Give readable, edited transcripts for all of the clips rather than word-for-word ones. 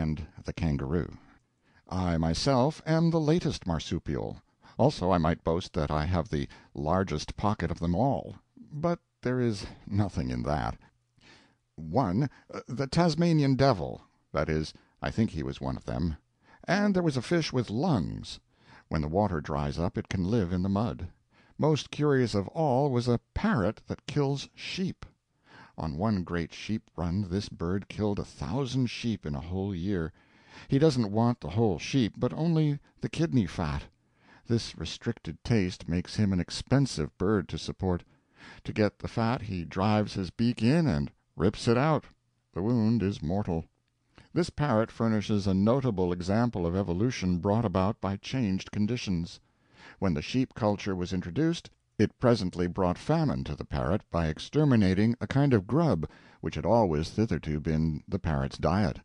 and the kangaroo. I myself am the latest marsupial. Also, I might boast that I have the largest pocket of them all. But there is nothing in that. 1. The Tasmanian devil. That is, I think he was one of them. And there was a fish with lungs. When the water dries up it can live in the mud. Most curious of all was a parrot that kills sheep. On one great sheep run this bird killed 1,000 sheep in a whole year. He doesn't want the whole sheep, but only the kidney fat. This restricted taste makes him an expensive bird to support. To get the fat he drives his beak in and rips it out. The wound is mortal. This parrot furnishes a notable example of evolution brought about by changed conditions. When the sheep culture was introduced, it presently brought famine to the parrot by exterminating a kind of grub which had always thitherto been the parrot's diet.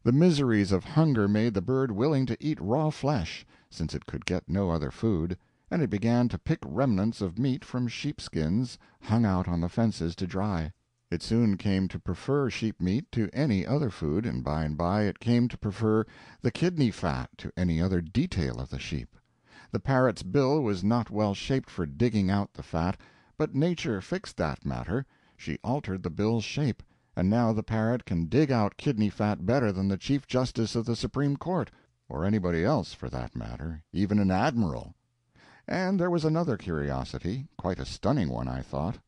The miseries of hunger made the bird willing to eat raw flesh, since it could get no other food, and it began to pick remnants of meat from sheepskins hung out on the fences to dry. It soon came to prefer sheep meat to any other food, and by it came to prefer the kidney fat to any other detail of the sheep. The parrot's bill was not well shaped for digging out the fat, but nature fixed that matter. She altered the bill's shape, and now the parrot can dig out kidney fat better than the Chief Justice of the Supreme Court, or anybody else for that matter, even an admiral. And there was another curiosity, quite a stunning one, I thought.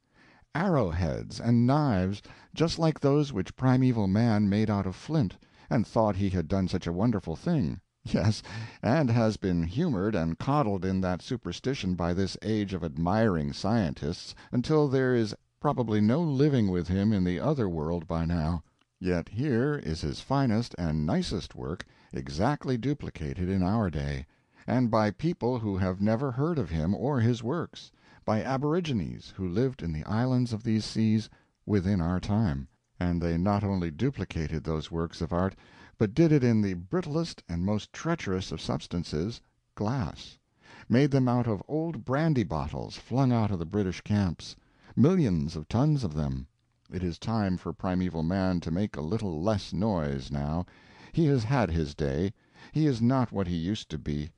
Arrowheads and knives just like those which primeval man made out of flint, and thought he had done such a wonderful thing. Yes, and has been humored and coddled in that superstition by this age of admiring scientists until there is probably no living with him in the other world by now. Yet here is his finest and nicest work exactly duplicated in our day, and by people who have never heard of him or his works, by aborigines who lived in the islands of these seas within our time. And they not only duplicated those works of art, but did it in the brittlest and most treacherous of substances, glass. Made them out of old brandy bottles flung out of the British camps. Millions of tons of them. It is time for primeval man to make a little less noise now. He has had his day. He is not what he used to be.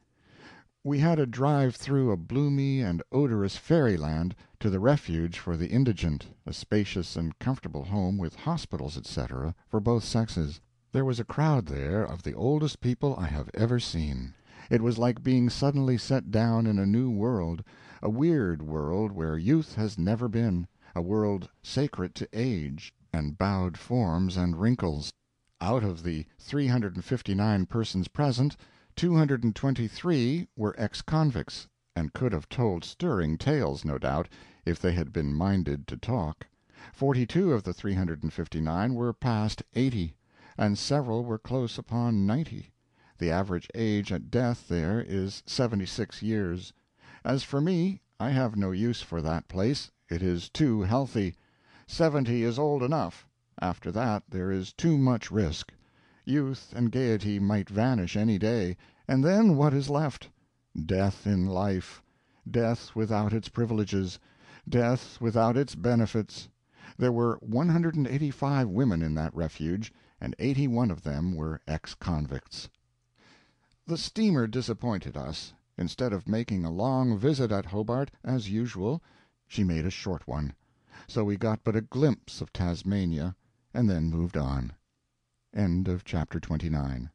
We had a drive through a bloomy and odorous fairyland to the Refuge for the Indigent, a spacious and comfortable home with hospitals, etc., for both sexes. There was a crowd there of the oldest people I have ever seen. It was like being suddenly set down in a new world, a weird world where youth has never been, a world sacred to age, and bowed forms and wrinkles. Out of the 359 persons present, 223 were ex-convicts, and could have told stirring tales, no doubt, if they had been minded to talk. 42 of the 359 were past 80, and several were close upon 90. The average age at death there is 76 years. As for me, I have no use for that place. It is too healthy. 70 is old enough. After that there is too much risk. Youth and gaiety might vanish any day, and then what is left? Death in life, death without its privileges, death without its benefits. There were 185 women in that refuge, and 81 of them were ex-convicts. The steamer disappointed us. Instead of making a long visit at Hobart, as usual, she made a short one. So we got but a glimpse of Tasmania, and then moved on. End of chapter 29.